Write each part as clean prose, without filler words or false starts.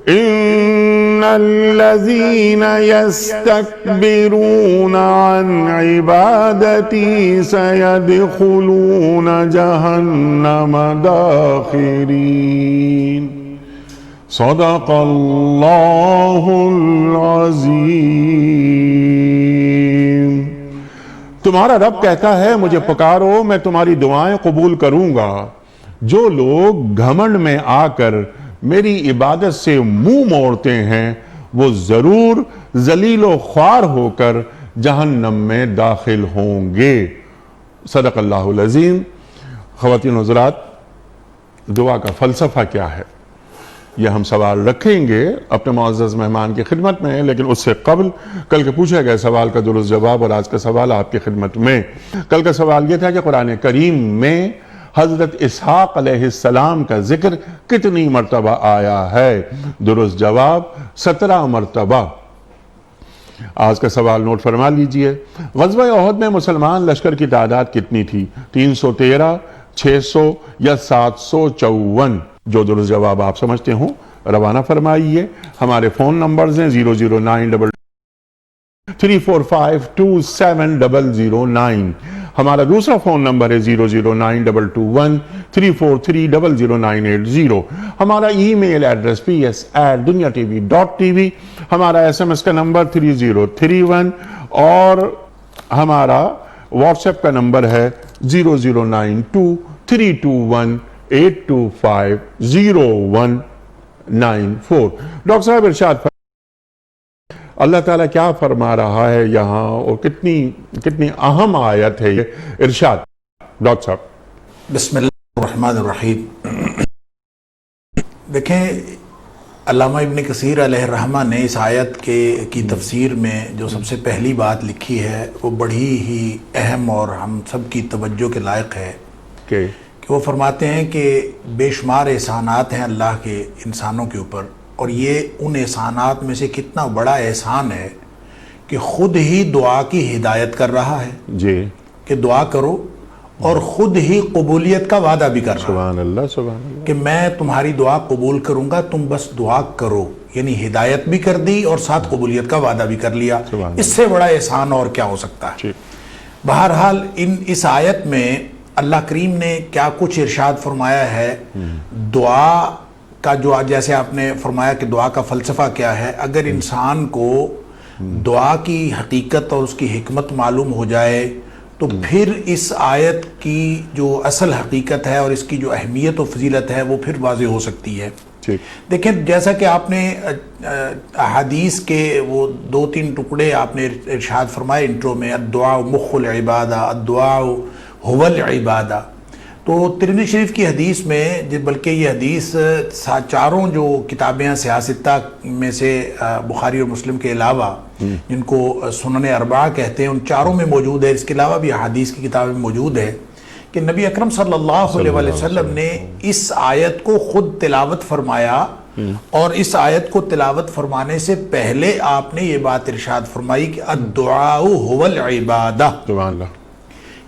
ان الذين يستكبرون عن عبادتي سيدخلون جهنم داخرين صدق اللہ العظیم۔ تمہارا رب کہتا ہے مجھے پکارو میں تمہاری دعائیں قبول کروں گا۔ جو لوگ گھمنڈ میں آ کر میری عبادت سے منہ موڑتے ہیں وہ ضرور ذلیل و خوار ہو کر جہنم میں داخل ہوں گے۔ صدق اللہ العظیم۔ خواتین و حضرات، دعا کا فلسفہ کیا ہے یہ ہم سوال رکھیں گے اپنے معزز مہمان کی خدمت میں، لیکن اس سے قبل کل کے پوچھے گئے سوال کا درست جواب اور آج کا سوال آپ کی خدمت میں۔ کل کا سوال یہ تھا کہ قرآن کریم میں حضرت اسحاق علیہ السلام کا ذکر کتنی مرتبہ آیا ہے؟ درست جواب 17 مرتبہ۔ آج کا سوال نوٹ فرما لیجئے۔ غزوہ احد میں مسلمان لشکر کی تعداد کتنی تھی؟ 313، 600 یا 754؟ جو درست جواب آپ سمجھتے ہوں روانہ فرمائیے۔ ہمارے فون نمبرز ہیں 00933452709۔ ہمارا دوسرا فون نمبر ہے 009221343000980۔ ہمارا ای میل ایڈریس ps@dunyatv.tv۔ ہمارا SMS کا نمبر 3031 اور ہمارا واٹس ایپ کا نمبر ہے 009232182509194۔ ڈاکٹر صاحب ارشاد اللہ تعالیٰ کیا فرما رہا ہے یہاں اور کتنی اہم آیت ہے یہ؟ ارشاد ڈاکٹر صاحب۔ بسم اللہ الرحمن الرحیم۔ دیکھیں علامہ ابن کثیر علیہ الرحمہ نے اس آیت کی تفسیر میں جو سب سے پہلی بات لکھی ہے وہ بڑی ہی اہم اور ہم سب کی توجہ کے لائق ہے کہ وہ فرماتے ہیں کہ بے شمار احسانات ہیں اللہ کے انسانوں کے اوپر، اور یہ ان احسانات میں سے کتنا بڑا احسان ہے کہ خود ہی دعا کی ہدایت کر رہا ہے جی کہ دعا کرو، اور خود ہی قبولیت کا وعدہ بھی کر رہا ہے سبحان اللہ سبحان اللہ کہ میں تمہاری دعا قبول کروں گا، تم بس دعا کرو، یعنی ہدایت بھی کر دی اور ساتھ قبولیت کا وعدہ بھی کر لیا۔ اس سے بڑا احسان اور کیا ہو سکتا ہے؟ بہرحال اس آیت میں اللہ کریم نے کیا کچھ ارشاد فرمایا ہے، دعا کا جو جیسے آپ نے فرمایا کہ دعا کا فلسفہ کیا ہے، اگر انسان کو دعا کی حقیقت اور اس کی حکمت معلوم ہو جائے تو پھر اس آیت کی جو اصل حقیقت ہے اور اس کی جو اہمیت و فضیلت ہے وہ پھر واضح ہو سکتی ہے۔ دیکھیں جیسا کہ آپ نے احادیث کے وہ 2-3 ٹکڑے آپ نے ارشاد فرمائے انٹرو میں، الدعاء مخ العبادہ، الدعاء هو العبادہ، تو ترمذی شریف کی حدیث میں، بلکہ یہ حدیث چاروں جو کتابیں ہیں سیاستہ میں سے بخاری اور مسلم کے علاوہ جن کو سنن اربعہ کہتے ہیں، ان چاروں میں موجود ہے، اس کے علاوہ بھی حدیث کی کتابیں موجود ہے کہ نبی اکرم صلی اللہ علیہ وسلم نے اس آیت کو خود تلاوت فرمایا، اور اس آیت کو تلاوت فرمانے سے پہلے آپ نے یہ بات ارشاد فرمائی کہ الدعاء هو العبادہ،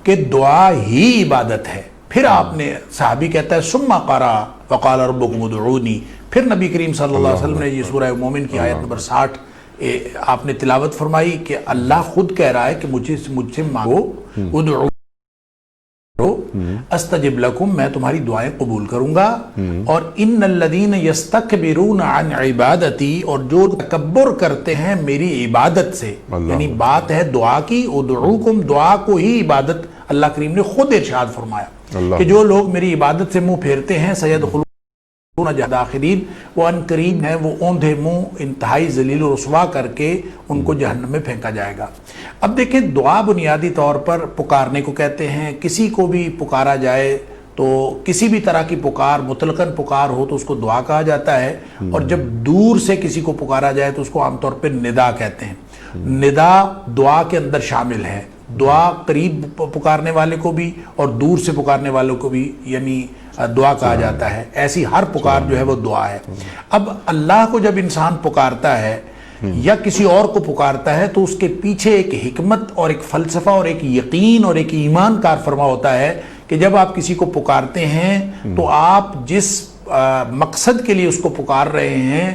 کہ دعا ہی عبادت ہے۔ پھر آپ نے صحابی کہتا ہے ثم قرأ وقال ربکم ادعونی، پھر نبی کریم صلی اللہ علیہ وسلم نے یہ سورہ مومن کی آیت نمبر 60 آپ نے تلاوت فرمائی کہ اللہ خود کہہ رہا ہے کہ مجھ سے مانگو، ادعو استجب لکم، میں تمہاری دعائیں قبول کروں گا، اور ان الذین یستکبرون عن عبادتی، اور جو تکبر کرتے ہیں میری عبادت سے، یعنی بات ہے دعا کی، ادعوکم، دعا کو ہی عبادت اللہ کریم نے خود ارشاد فرمایا کہ جو لوگ میری عبادت سے منہ پھیرتے ہیں سیدخلون داخلین، وہ ان قریب ہیں وہ اوندھے منہ انتہائی ذلیل و رسوا کر کے ان کو جہنم میں پھینکا جائے گا۔ اب دیکھیں دعا بنیادی طور پر پکارنے کو کہتے ہیں، کسی کو بھی پکارا جائے تو کسی بھی طرح کی پکار، مطلقاً پکار ہو تو اس کو دعا کہا جاتا ہے، اور جب دور سے کسی کو پکارا جائے تو اس کو عام طور پہ ندا کہتے ہیں۔ ندا دعا کے اندر شامل ہے، دعا قریب پکارنے والے کو بھی اور دور سے پکارنے والوں کو بھی یعنی دعا کہا جاتا ہے، ایسی ہر پکار جو ہے وہ دعا ہے۔ اب اللہ کو جب انسان پکارتا ہے یا کسی اور کو پکارتا ہے تو اس کے پیچھے ایک حکمت اور ایک فلسفہ اور ایک یقین اور ایک ایمان کار فرما ہوتا ہے کہ جب آپ کسی کو پکارتے ہیں تو آپ جس مقصد کے لیے اس کو پکار رہے ہیں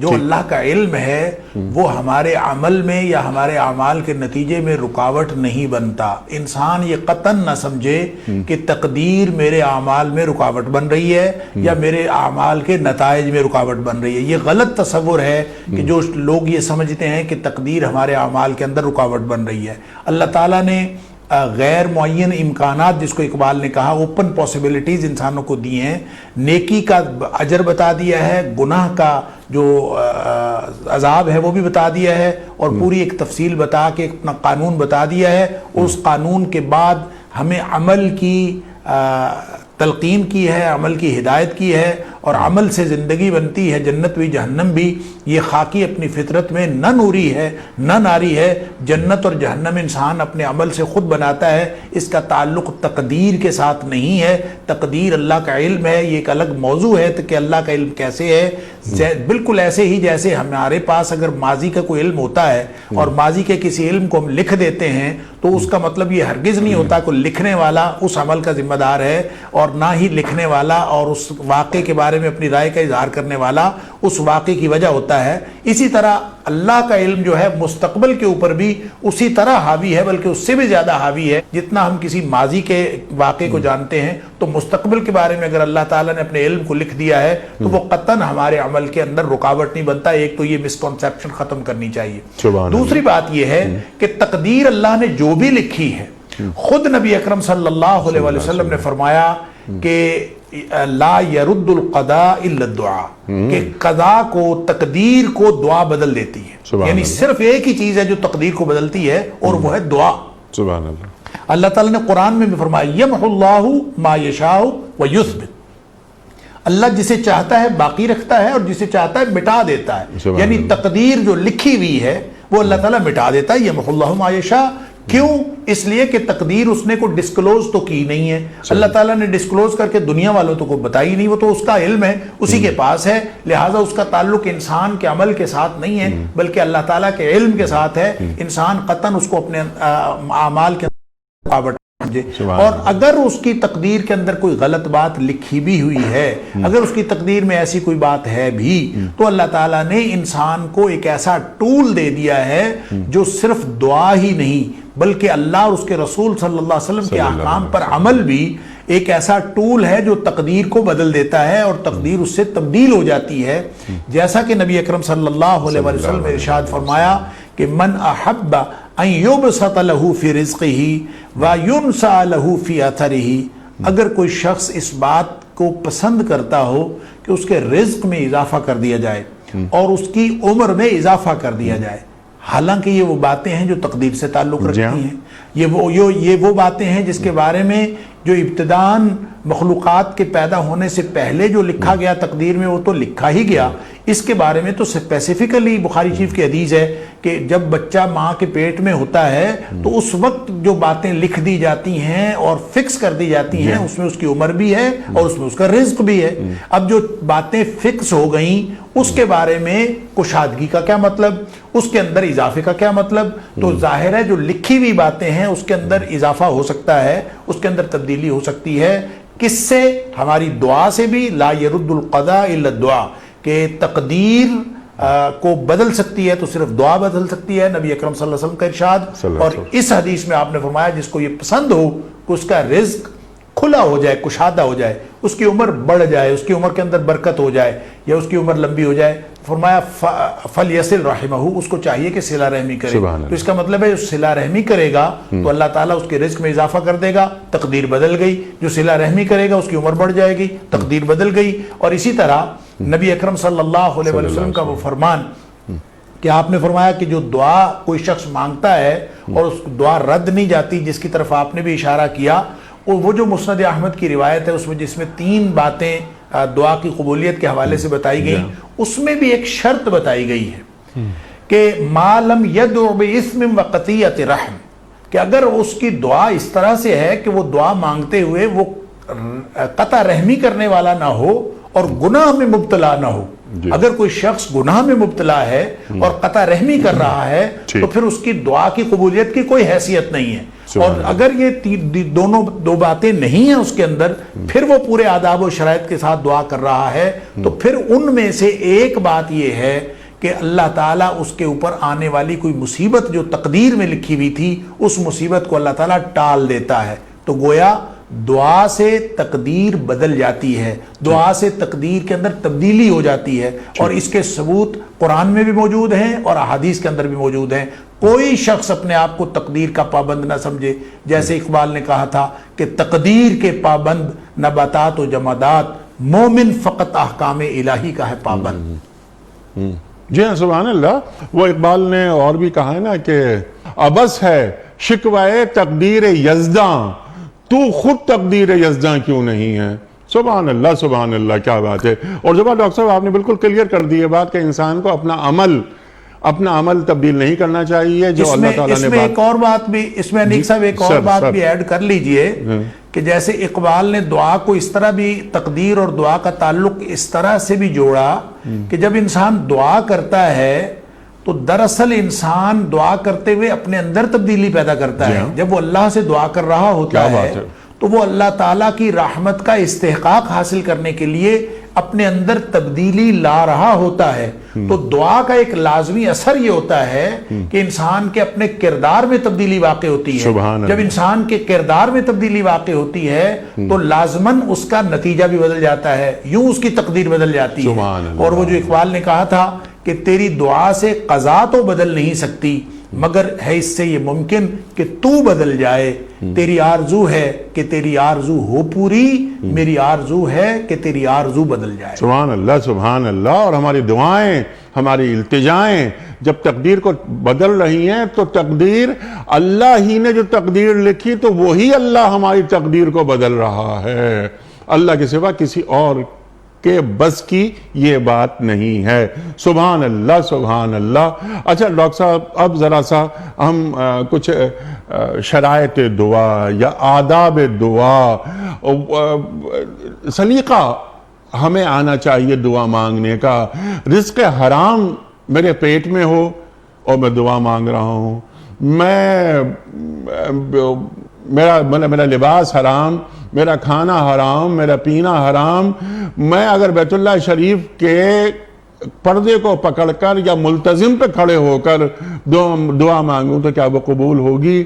جو اللہ کا علم ہے وہ ہمارے عمل میں یا ہمارے اعمال کے نتیجے میں رکاوٹ نہیں بنتا. انسان یہ قطعاً نہ سمجھے کہ تقدیر میرے اعمال میں رکاوٹ بن رہی ہے یا میرے اعمال کے نتائج میں رکاوٹ بن رہی ہے. یہ غلط تصور ہے کہ جو لوگ یہ سمجھتے ہیں کہ تقدیر ہمارے اعمال کے اندر رکاوٹ بن رہی ہے. اللہ تعالیٰ نے غیر معین امکانات، جس کو اقبال نے کہا اوپن پاسبلٹیز انسانوں کو دی ہیں. نیکی کا اجر بتا دیا ہے، گناہ کا جو عذاب ہے وہ بھی بتا دیا ہے، اور پوری ایک تفصیل بتا کے اپنا قانون بتا دیا ہے. اس قانون کے بعد ہمیں عمل کی تلقین کی ہے، عمل کی ہدایت کی ہے، اور عمل سے زندگی بنتی ہے، جنت بھی جہنم بھی. یہ خاکی اپنی فطرت میں نہ نوری ہے نہ ناری ہے. جنت اور جہنم انسان اپنے عمل سے خود بناتا ہے، اس کا تعلق تقدیر کے ساتھ نہیں ہے. تقدیر اللہ کا علم ہے، یہ ایک الگ موضوع ہے کہ اللہ کا علم کیسے ہے. بالکل ایسے ہی جیسے ہمارے پاس اگر ماضی کا کوئی علم ہوتا ہے اور ماضی کے کسی علم کو ہم لکھ دیتے ہیں تو اس کا مطلب یہ ہرگز نہیں ہوتا کہ لکھنے والا اس عمل کا ذمہ دار ہے، اور نہ ہی لکھنے والا اور اس واقعے کے بارے میں اپنی رائے کا اظہار کرنے والا اس واقعے کی وجہ ہوتا ہے. اسی طرح اللہ کا علم جو ہے مستقبل کے اوپر بھی اسی طرح حاوی ہے، بلکہ اس سے بھی زیادہ حاوی ہے. جتنا ہم کسی ماضی کے واقعے کو جانتے ہیں تو مستقبل کے بارے میں اگر اللہ تعالیٰ نے اپنے علم کو لکھ دیا ہے تو وہ قطعاً ہمارے عمل کے اندر رکاوٹ نہیں بنتا. ایک تو یہ مسکنسیپشن ختم کرنی چاہیے. دوسری بات یہ ہے کہ تقدیر اللہ نے جو بھی لکھی ہے، خود نبی اکرم صلی اللہ علیہ وسلم نے فرمایا کہ لا يرد القضاء الا الدعاء، کہ قضاء کو، تقدیر کو دعا بدل دیتی ہے. یعنی صرف ایک ہی چیز ہے جو تقدیر کو بدلتی ہے اور وہ ہے دعا. سبحان اللہ. اللہ تعالیٰ نے قرآن میں بھی فرمایا یمحو اللہ ما یشاء ویثبت، اللہ جسے چاہتا ہے باقی رکھتا ہے اور جسے چاہتا ہے مٹا دیتا ہے. یعنی تقدیر جو لکھی ہوئی ہے وہ اللہ تعالیٰ مٹا دیتا ہے. یمحو اللہ ما یشاء، کیوں؟ اس لیے کہ تقدیر اس نے کو ڈسکلوز تو کی نہیں ہے. اللہ تعالیٰ نے ڈسکلوز کر کے دنیا والوں تو کو بتائی نہیں، وہ تو اس کا علم ہے، اسی کے پاس ہے. لہٰذا اس کا تعلق انسان کے عمل کے ساتھ نہیں ہے بلکہ اللہ تعالیٰ کے علم کے ساتھ ہے. انسان قطعاً اس کو اپنے اعمال کے رکاوٹ سمجھے. اور اگر اس کی تقدیر کے اندر کوئی غلط بات لکھی بھی ہوئی ہے، اگر اس کی تقدیر میں ایسی کوئی بات ہے بھی، تو اللہ تعالیٰ نے انسان کو ایک ایسا ٹول دے دیا ہے جو صرف دعا ہی نہیں بلکہ اللہ اور اس کے رسول صلی اللہ علیہ وسلم کے احکام پر عمل بھی ایک ایسا ٹول ہے جو تقدیر کو بدل دیتا ہے اور تقدیر اس سے تبدیل ہو جاتی ہے. جیسا کہ نبی اکرم صلی اللہ علیہ وسلم نے ارشاد فرمایا کہ من احب ان یبسط له فی رزقه وینسى له فی اثره، اگر کوئی شخص اس بات کو پسند کرتا ہو کہ اس کے رزق میں اضافہ کر دیا جائے اور اس کی عمر میں اضافہ کر دیا جائے، حالانکہ یہ وہ باتیں ہیں جو تقدیر سے تعلق رکھتی ہیں. یہ وہ باتیں ہیں جس کے بارے میں جو ابتداً مخلوقات کے پیدا ہونے سے پہلے جو لکھا گیا تقدیر میں وہ تو لکھا ہی گیا. اس کے بارے میں تو اسپیسیفکلی بخاری شریف کی حدیث ہے کہ جب بچہ ماں کے پیٹ میں ہوتا ہے تو اس وقت جو باتیں لکھ دی جاتی ہیں اور فکس کر دی جاتی ہیں اس میں اس کی عمر بھی ہے اور اس میں اس کا رزق بھی ہے. اب جو باتیں فکس ہو گئیں اس کے بارے میں کشادگی کا کیا مطلب، اس کے اندر اضافے کا کیا مطلب؟ تو ظاہر ہے جو لکھی ہوئی باتیں ہیں اس کے اندر اضافہ ہو سکتا ہے، اس کے اندر تبدیلی ہو سکتی ہے. کس سے؟ ہماری دعا سے بھی. لا يرد القضاء الا الدعاء، کہ تقدیر کو بدل سکتی ہے تو صرف دعا بدل سکتی ہے. نبی اکرم صلی اللہ علیہ وسلم کا ارشاد. اور اس حدیث میں آپ نے فرمایا جس کو یہ پسند ہو کہ اس کا رزق کھلا ہو جائے، کشادہ ہو جائے، اس کی عمر بڑھ جائے، اس کی عمر کے اندر برکت ہو جائے یا اس کی عمر لمبی ہو جائے، فرمایا فَلْيَصِلْ رَحِمَهُ، اس کو چاہیے کہ صلہ رحمی کرے. تو اس کا مطلب ہے جو صلہ رحمی کرے گا تو اللہ تعالیٰ اس کے رزق میں اضافہ کر دے گا، تقدیر بدل گئی. جو صلہ رحمی کرے گا اس کی عمر بڑھ جائے گی، تقدیر بدل گئی. اور اسی طرح نبی اکرم صلی اللہ علیہ وسلم کا وہ فرمان کہ آپ نے فرمایا کہ جو دعا کوئی شخص مانگتا ہے اور اس دعا رد نہیں جاتی، جس کی طرف آپ نے بھی اشارہ کیا، وہ جو مسند احمد کی روایت ہے اس میں جس میں 3 باتیں دعا کی قبولیت کے حوالے سے بتائی گئی، اس میں بھی ایک شرط بتائی گئی ہے کہ ما لم يدع باسم وقطیعۃ رحم، کہ اگر اس کی دعا اس طرح سے ہے کہ وہ دعا مانگتے ہوئے وہ قطع رحمی کرنے والا نہ ہو اور گناہ میں مبتلا نہ ہو، اگر کوئی شخص گناہ میں مبتلا ہے اور قطع رحمی کر رہا ہے تو پھر اس کی دعا کی قبولیت کی کوئی حیثیت نہیں ہے، اور اگر یہ دو باتیں نہیں ہیں اس کے اندر، پھر وہ پورے آداب و شرائط کے ساتھ دعا کر رہا ہے، تو پھر ان میں سے ایک بات یہ ہے کہ اللہ تعالیٰ اس کے اوپر آنے والی کوئی مصیبت جو تقدیر میں لکھی ہوئی تھی اس مصیبت کو اللہ تعالیٰ ٹال دیتا ہے۔ تو گویا دعا سے تقدیر بدل جاتی ہے، دعا سے تقدیر کے اندر تبدیلی ہو جاتی ہے، اور اس کے ثبوت قرآن میں بھی موجود ہیں اور احادیث کے اندر بھی موجود ہیں۔ کوئی شخص اپنے آپ کو تقدیر کا پابند نہ سمجھے، جیسے اقبال نے کہا تھا کہ تقدیر کے پابند نباتات و جمادات، مومن فقط احکام الہی کا ہے پابند۔ جی ہاں، سبحان اللہ۔ وہ اقبال نے اور بھی کہا ہے نا کہ ابس ہے شکوائے تقدیر یزداں، تو خود تقدیر یزداں کیوں نہیں ہے؟ سبحان اللہ، سبحان اللہ، کیا بات ہے۔ اور جب ڈاکٹر صاحب آپ نے بالکل کلیئر کر دی ہے بات کہ انسان کو اپنا عمل تبدیل نہیں کرنا چاہیے جو اللہ تعالیٰ نے اس میں ایک اور بات بھی، اس میں انیک صاحب ایک اور بات بھی ایڈ کر لیجئے کہ جیسے اقبال نے دعا کو اس طرح بھی، تقدیر اور دعا کا تعلق اس طرح سے بھی جوڑا کہ جب انسان دعا کرتا ہے تو دراصل انسان دعا کرتے ہوئے اپنے اندر تبدیلی پیدا کرتا ہے۔ جب وہ اللہ سے دعا کر رہا ہوتا ہے تو وہ اللہ تعالیٰ کی رحمت کا استحقاق حاصل کرنے کے لیے اپنے اندر تبدیلی لا رہا ہوتا ہے۔ تو دعا کا ایک لازمی اثر یہ ہوتا ہے کہ انسان کے اپنے کردار میں تبدیلی واقع ہوتی ہے۔ جب انسان کے کردار میں تبدیلی واقع ہوتی ہے تو لازماً اس کا نتیجہ بھی بدل جاتا ہے، یوں اس کی تقدیر بدل جاتی ہے۔ اور وہ جو اقبال نے کہا تھا کہ تیری دعا سے قضا تو بدل نہیں سکتی، مگر ہے اس سے یہ ممکن کہ تو بدل جائے۔ تیری آرزو ہے کہ تیری آرزو ہو پوری، میری آرزو ہے کہ تیری آرزو بدل جائے۔ سبحان اللہ، سبحان اللہ۔ اور ہماری دعائیں، ہماری التجائیں جب تقدیر کو بدل رہی ہیں تو تقدیر، اللہ ہی نے جو تقدیر لکھی تو وہی اللہ ہماری تقدیر کو بدل رہا ہے۔ اللہ کے سوا کسی اور کہ بس کی یہ بات نہیں ہے۔ سبحان اللہ، سبحان اللہ۔ اچھا ڈاکٹر صاحب، اب ذرا سا ہم کچھ شرائط دعا یا آداب دعا، سلیقہ ہمیں آنا چاہیے دعا مانگنے کا۔ رزق حرام میرے پیٹ میں ہو اور میں دعا مانگ رہا ہوں، میرا لباس حرام، میرا کھانا حرام، میرا پینا حرام، میں اگر بیت اللہ شریف کے پردے کو پکڑ کر یا ملتزم پہ کھڑے ہو کر دعا مانگوں تو کیا وہ قبول ہوگی؟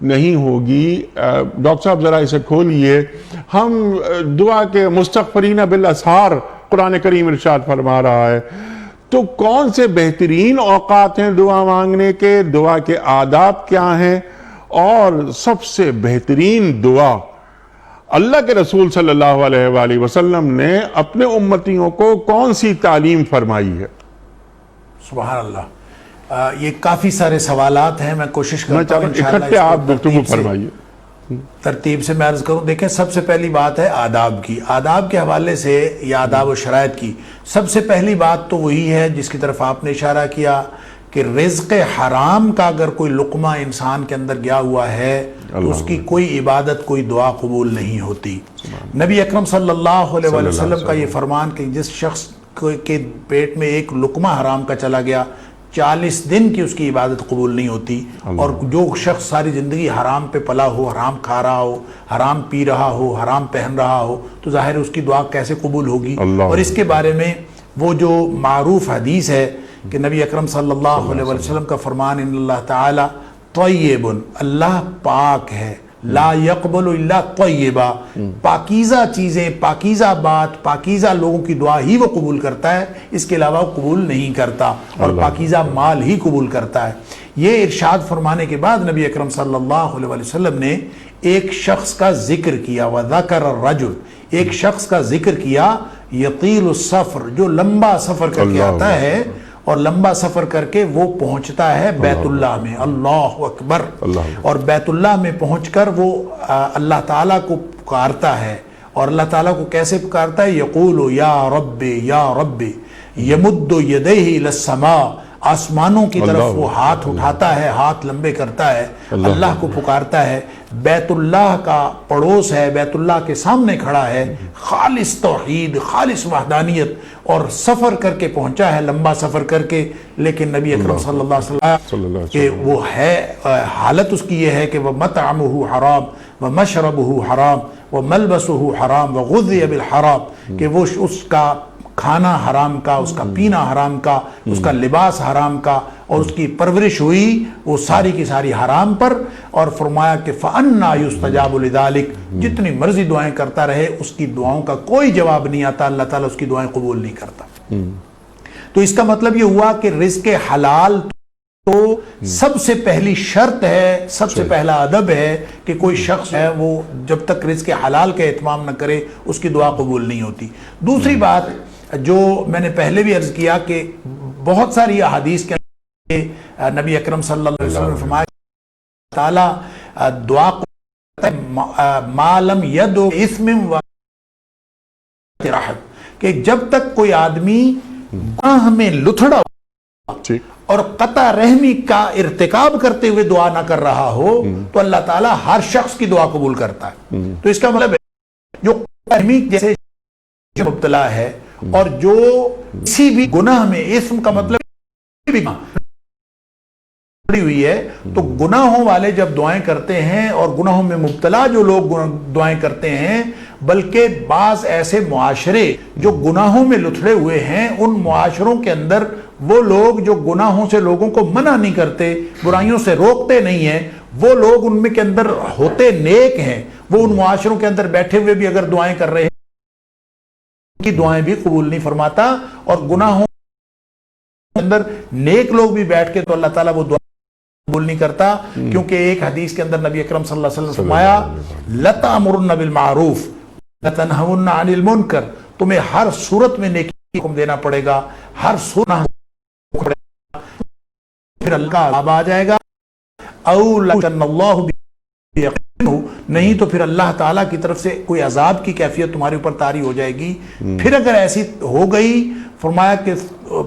نہیں ہوگی۔ ڈاکٹر صاحب ذرا اسے کھولیے۔ ہم دعا کے مستغفرین بالاسحار قرآن کریم ارشاد فرما رہا ہے، تو کون سے بہترین اوقات ہیں دعا مانگنے کے؟ دعا کے آداب کیا ہیں؟ اور سب سے بہترین دعا اللہ کے رسول صلی اللہ علیہ وآلہ وسلم نے اپنے امتیوں کو کون سی تعلیم فرمائی ہے؟ سبحان اللہ۔ یہ کافی سارے سوالات ہیں، میں کوشش کرتا ہوں اکٹھے آپ گفتگو فرمائیے۔ ترتیب سے میں عرض کروں۔ دیکھیں، سب سے پہلی بات ہے آداب کی۔ آداب کے حوالے سے یا آداب و شرائط کی سب سے پہلی بات تو وہی ہے جس کی طرف آپ نے اشارہ کیا کہ رزق حرام کا اگر کوئی لقمہ انسان کے اندر گیا ہوا ہے تو اس کی کوئی عبادت، کوئی دعا قبول نہیں ہوتی۔ نبی اکرم صلی اللہ علیہ وسلم کا یہ فرمان کہ جس شخص کے پیٹ میں ایک لقمہ حرام کا چلا گیا 40 دن کی اس کی عبادت قبول نہیں ہوتی۔ اور جو شخص ساری زندگی حرام پہ پلا ہو، حرام کھا رہا ہو، حرام پی رہا ہو، حرام پہن رہا ہو، تو ظاہر اس کی دعا کیسے قبول ہوگی؟ اور اس کے بارے میں وہ جو معروف حدیث ہے کہ نبی اکرم صلی اللہ علیہ وسلم کا فرمان، ان اللہ تعالی طیب، اللہ پاک ہے، لا یقبل الا طیبا، پاکیزہ چیزیں، پاکیزہ بات، پاکیزہ لوگوں کی دعا ہی وہ قبول کرتا ہے، اس کے علاوہ وہ قبول نہیں کرتا، اور پاکیزہ مال ہی قبول کرتا ہے۔ یہ ارشاد فرمانے کے بعد نبی اکرم صلی اللہ علیہ وسلم نے ایک شخص کا ذکر کیا، وذکر الرجل، ایک شخص کا ذکر کیا یطیل السفر، جو لمبا سفر کر کے آتا ہے اور لمبا سفر کر کے وہ پہنچتا ہے بیت اللہ میں، اللہ اکبر، اور بیت اللہ میں پہنچ کر وہ اللہ تعالیٰ کو پکارتا ہے۔ اور اللہ تعالیٰ کو کیسے پکارتا ہے؟ یقول یا رب یا رب، یمد یدیہ الی السماء، آسمانوں کی طرف وہ ہاتھ اٹھاتا ہے، ہاتھ لمبے کرتا ہے، اللہ کو پکارتا ہے۔ بیت اللہ کا پڑوس ہے, بیت اللہ کے سامنے کھڑا ہے, خالص توحید, خالص وحدانیت, اور سفر کر کے پہنچا ہے, لمبا سفر کر کے, لیکن نبی اکرم صلی اللہ علیہ وسلم کہ وہ ہے, حالت اس کی یہ ہے کہ وَمَطْعَمُهُ حرام وَمَشْرَبُهُ حرام وَمَلْبَسُهُ حرام وَغُذِّيَ بِالْحَرام, کہ وہ اس کا کھانا حرام کا, اس کا پینا حرام کا, اس کا لباس حرام کا, اور اس کی پرورش ہوئی وہ ساری کی ساری حرام پر. اور فرمایا کہ فَأَنَّا يُسْتَجَابُ لِذَلِكَ, جتنی مرضی دعائیں کرتا رہے اس کی دعاؤں کا کوئی جواب نہیں آتا, اللہ تعالیٰ اس کی دعائیں قبول نہیں کرتا. تو اس کا مطلب یہ ہوا کہ رزق حلال تو سب سے پہلی شرط ہے, سب سے پہلا ادب ہے کہ کوئی شخص ہے وہ جب تک رزق حلال کا اہتمام نہ کرے اس کی دعا قبول نہیں ہوتی. دوسری بات جو میں نے پہلے بھی عرض کیا کہ بہت ساری احادیث کے نبی اکرم صلی اللہ علیہ وسلم نے فرمایا تعالیٰ دعا ما لم یدعو اسم و رحم, کہ جب تک کوئی آدمی گناہ میں لتھڑا اور قطع رحمی کا ارتکاب کرتے ہوئے دعا نہ کر رہا ہو تو اللہ تعالیٰ ہر شخص کی دعا قبول کرتا ہے. تو اس کا مطلب ہے جو رحمی جیسے مبتلا ہے اور جو کسی بھی گناہ میں, اسم کا مطلب بھی پڑی ہوئی ہے, تو گناہوں والے جب دعائیں کرتے ہیں اور گناہوں میں مبتلا جو لوگ دعائیں کرتے ہیں, بلکہ بعض ایسے معاشرے جو گناہوں میں لتھڑے ہوئے ہیں, ان معاشروں کے اندر وہ لوگ جو گناہوں سے لوگوں کو منع نہیں کرتے, برائیوں سے روکتے نہیں ہیں, وہ لوگ ان میں کے اندر ہوتے نیک ہیں, وہ ان معاشروں کے اندر بیٹھے ہوئے بھی اگر دعائیں کر رہے ہیں کی دعائیں بھی قبول نہیں فرماتا. اور گناہوں کے اندر نیک لوگ بھی بیٹھ کے تو اللہ تعالیٰ وہ دعا قبول نہیں کرتا, کیونکہ ایک حدیث کے اندر نبی اکرم صلی اللہ علیہ وسلم فرمایا لَتَأْمُرُنَّ بِالْمَعْرُوفِ لَتَنْهَوُنَّ عَنِ الْمُنْكَرِ, تمہیں ہر صورت میں نیکی کا حکم دینا پڑے گا, ہر صورت پڑے گا, پھر اللہ کا عذاب آ جائے گا, اَوْ لَكَنَّ اللَّهُ بِيَقِنُهُ, نہیں تو پھر اللہ تعالیٰ کی طرف سے کوئی عذاب کی کیفیت تمہارے اوپر طاری ہو جائے گی. پھر اگر ایسی ہو گئی, فرمایا کہ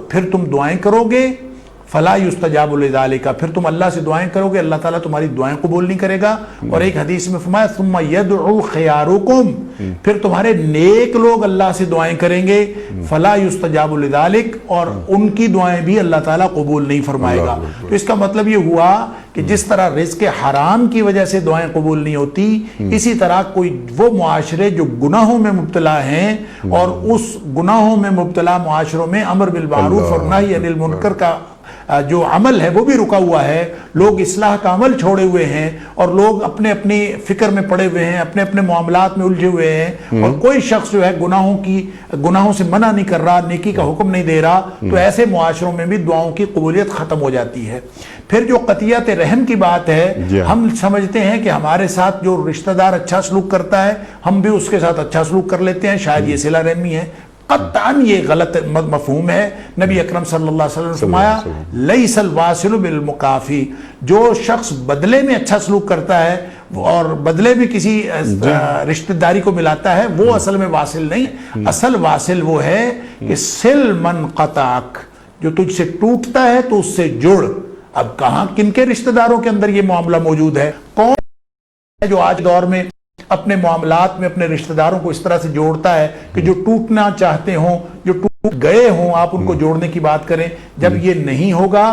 پھر تم دعائیں کرو گے, فَلَا يُسْتَجَابُ لِذَلِكَ, پھر تم اللہ سے دعائیں کرو گے, اللہ تعالیٰ تمہاری دعائیں قبول نہیں کرے گا. اور ایک حدیث میں فرمایا ثُمَّ يَدْعُو خِيَارُكُمْ, پھر تمہارے نیک لوگ اللہ سے دعائیں کریں گے, فَلَا يُسْتَجَابُ لِذَلِكَ, اور ان کی دعائیں بھی اللہ تعالیٰ قبول نہیں فرمائے گا. تو اس کا مطلب یہ ہوا کہ جس طرح رزق حرام کی وجہ سے دعائیں قبول نہیں ہوتی, اسی طرح کوئی وہ معاشرے جو گناہوں میں مبتلا ہیں اور اس گناہوں میں مبتلا معاشروں میں امر بالمعروف اور نہی عن المنکر کا جو عمل ہے وہ بھی رکا ہوا ہے, لوگ اصلاح کا عمل چھوڑے ہوئے ہیں, اور لوگ اپنے اپنی فکر میں پڑے ہوئے ہیں, اپنے اپنے معاملات میں الجھے ہوئے ہیں, اور کوئی شخص جو ہے گناہوں سے منع نہیں کر رہا, نیکی کا حکم نہیں دے رہا, تو ایسے معاشروں میں بھی دعاؤں کی قبولیت ختم ہو جاتی ہے. پھر جو قطعیت رحم کی بات ہے, ہم سمجھتے ہیں کہ ہمارے ساتھ جو رشتہ دار اچھا سلوک کرتا ہے ہم بھی اس کے ساتھ اچھا سلوک کر لیتے ہیں, شاید یہ صلہ رحمی ہے. قطعاً یہ غلط مفہوم ہے. نبی اکرم صلی اللہ علیہ وسلم نے فرمایا لیس الواصل بالمکافی, جو شخص بدلے میں اچھا سلوک کرتا ہے اور بدلے میں کسی رشتہ داری کو ملاتا ہے, وہ اصل میں واصل نہیں. اصل واصل وہ ہے کہ سل من قطعک, جو تجھ سے ٹوٹتا ہے تو اس سے جڑ. اب کہاں کن کے رشتہ داروں کے اندر یہ معاملہ موجود ہے؟ کون ہے جو آج دور میں اپنے معاملات میں اپنے رشتہ داروں کو اس طرح سے جوڑتا ہے کہ جو ٹوٹنا چاہتے ہوں, جو ٹوٹ گئے ہوں, آپ ان کو جوڑنے کی بات کریں. جب یہ نہیں ہوگا,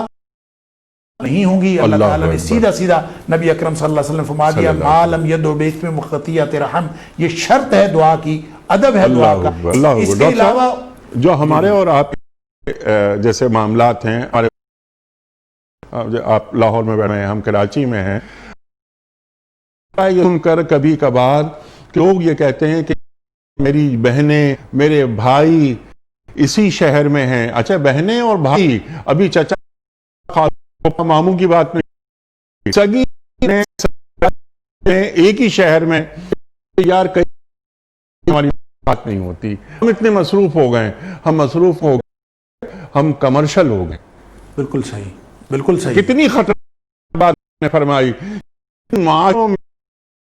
نہیں ہوں گی, اللہ تعالیٰ نے سیدھا سیدھا نبی اکرم صلی اللہ علیہ وسلم فرما دیا ما لم یدعو باسم قطیعۃ رحم, یہ شرط ہے دعا کی, ادب ہے دعا کا. اس کے علاوہ جو ہمارے اور آپ جیسے معاملات ہیں, آپ لاہور میں بیٹھے ہیں, ہم کراچی میں ہیں, سن کر کبھی کبھار لوگ یہ کہتے ہیں کہ میری بہنیں میرے بھائی اسی شہر میں ہیں. اچھا, بہنیں اور بھائی, ابھی چچا ماموں کی بات نہیں, سگی ایک ہی شہر میں, یار کئی ہماری بات نہیں ہوتی. ہم اتنے مصروف ہو گئے, ہم مصروف ہو گئے, ہم کمرشل ہو گئے. بالکل صحیح, بالکل صحیح. کتنی خطرناک بات نے فرمائی. معاشروں میں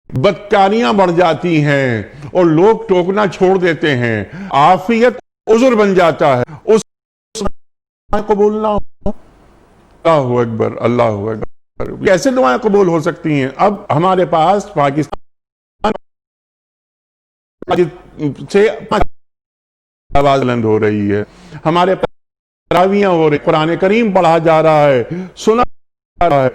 بدکاریاں بڑھ جاتی ہیں اور لوگ ٹوکنا چھوڑ دیتے ہیں, عافیت عذر بن جاتا ہے, اس قبول نہ ہو. اللہ اکبر, اللہ اکبر. کیسے دعائیں قبول ہو سکتی ہیں؟ اب ہمارے پاس پاکستان سے آواز بلند ہو رہی ہے، ہمارے پاس تراویحاں ہو رہی، قرآن کریم پڑھا جا رہا ہے، سنا جا رہا ہے،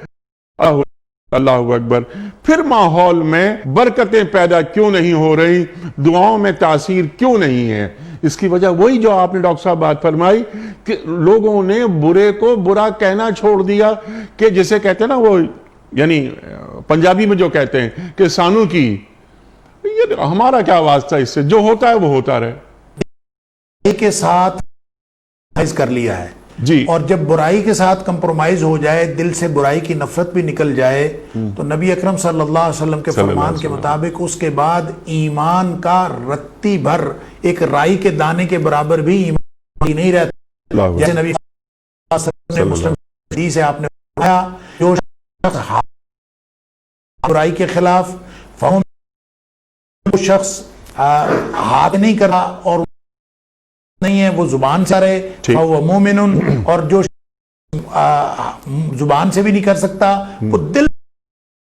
اللہ اکبر، پھر ماحول میں برکتیں پیدا کیوں نہیں ہو رہی؟ دعاؤں میں تاثیر کیوں نہیں ہے؟ اس کی وجہ وہی جو آپ نے ڈاکٹر صاحب بات فرمائی کہ لوگوں نے برے کو برا کہنا چھوڑ دیا، کہ جسے کہتے ہیں نا وہ، یعنی پنجابی میں جو کہتے ہیں کہ سانو کی، یہ ہمارا کیا واسطہ اس سے، جو ہوتا ہے وہ ہوتا رہے کے ساتھ کر لیا ہے جی۔ اور جب برائی کے ساتھ کمپرومائز ہو جائے، دل سے برائی کی نفرت بھی نکل جائے، تو نبی اکرم صلی اللہ علیہ وسلم کے فرمان کے مطابق اس کے بعد ایمان کا رتی بھر، ایک رائی کے دانے کے برابر بھی ایمان نہیں رہتا۔ جیسے نبی صلی اللہ علیہ وسلم نے مسلم حدیث ہے، آپ نے فرمایا جو شخص برائی کے خلاف شخص ہاتھ نہیں کرا اور نہیں ہے، وہ زبان سے رہے، وہ مومن، اور جو زبان سے بھی نہیں کر سکتا وہ دل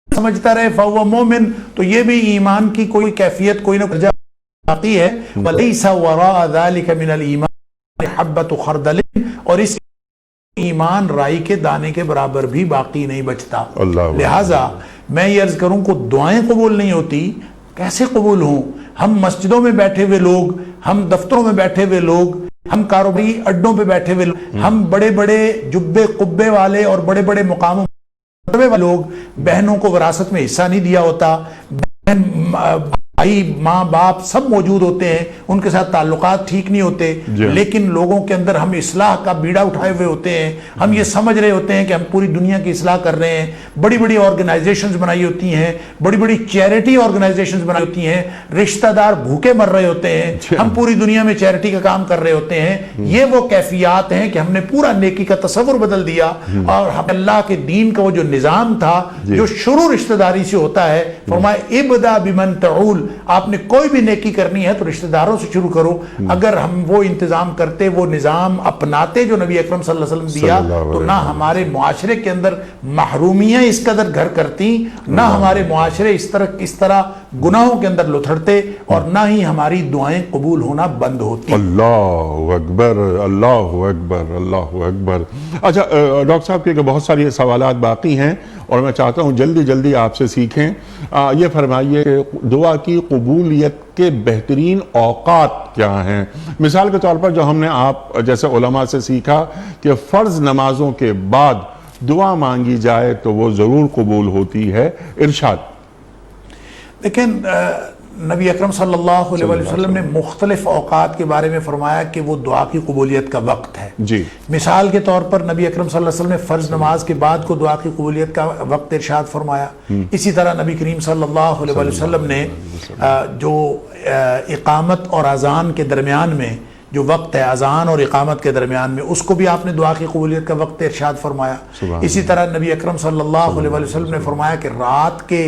سمجھتا رہے فَهُوَ مومن، تو یہ بھی ایمان کی کوئی کیفیت، کوئی نہ کوئی باقی ہے۔ وَلَيْسَ وَرَاءَ ذَلِكَ مِنَ الْإِيمَانِ حَبَّةُ خَرْدَلٍ، اور اس ایمان رائی کے دانے کے برابر بھی باقی نہیں بچتا۔ لہٰذا میں یہ عرض کروں کہ دعائیں قبول نہیں ہوتی، کیسے قبول ہوں؟ ہم مسجدوں میں بیٹھے ہوئے لوگ، ہم دفتروں میں بیٹھے ہوئے لوگ، ہم کاروباری اڈوں پہ بیٹھے ہوئے لوگ، ہم بڑے بڑے جبے قبے والے اور بڑے بڑے مقاموں والے لوگ، بہنوں کو وراثت میں حصہ نہیں دیا ہوتا، بہن بھائی ماں باپ سب موجود ہوتے ہیں، ان کے ساتھ تعلقات ٹھیک نہیں ہوتے، لیکن لوگوں کے اندر ہم اصلاح کا بیڑا اٹھائے ہوئے ہوتے ہیں، ہم یہ سمجھ رہے ہوتے ہیں کہ ہم پوری دنیا کی اصلاح کر رہے ہیں، بڑی بڑی آرگنائزیشنز بنائی ہوتی ہیں، بڑی بڑی چیریٹی آرگنائزیشنز بنائی ہوتی ہیں، رشتہ دار بھوکے مر رہے ہوتے ہیں، ہم پوری دنیا میں چیریٹی کا کام کر رہے ہوتے ہیں۔ یہ وہ کیفیات ہیں کہ ہم نے پورا نیکی کا تصور بدل دیا، اور اللہ کے دین کا وہ جو نظام تھا جو شروع رشتہ داری سے ہوتا ہے، فرمایا ابدا بمن تعول، آپ نے کوئی بھی نیکی کرنی ہے تو رشتہ داروں سے شروع کرو۔ اگر ہم وہ انتظام کرتے، وہ نظام اپناتے جو نبی اکرم صلی اللہ علیہ وسلم دیا، تو نہ ہمارے معاشرے کے اندر محرومیاں اس قدر گھر کرتی، نہ ہمارے معاشرے اس طرح گناہوں کے اندر لتھڑتے، اور نہ ہی ہماری دعائیں قبول ہونا بند ہوتی۔ اللہ اکبر، اللہ اکبر، اللہ اکبر۔ اچھا ڈاکٹر صاحب کے بہت ساری سوالات باقی ہیں اور میں چاہتا ہوں جلدی جلدی آپ سے سیکھیں۔ یہ فرمائیے کہ دعا کی قبولیت کے بہترین اوقات کیا ہیں؟ مثال کے طور پر جو ہم نے آپ جیسے علماء سے سیکھا کہ فرض نمازوں کے بعد دعا مانگی جائے تو وہ ضرور قبول ہوتی ہے، ارشاد۔ لیکن نبی اکرم صلی اللہ علیہ وسلم نے مختلف اوقات کے بارے میں فرمایا کہ وہ دعا کی قبولیت کا وقت ہے۔ جی، مثال کے طور پر نبی اکرم صلی اللہ علیہ وسلم نے فرض نماز کے بعد کو دعا کی قبولیت کا وقت ارشاد فرمایا۔ اسی طرح نبی کریم صلی اللہ علیہ وسلم نے جو اقامت اور اذان کے درمیان میں جو وقت ہے، اذان اور اقامت کے درمیان میں، اس کو بھی آپ نے دعا کی قبولیت کا وقت ارشاد فرمایا۔ اسی طرح نبی اکرم صلی اللہ علیہ وسلم نے فرمایا کہ رات کے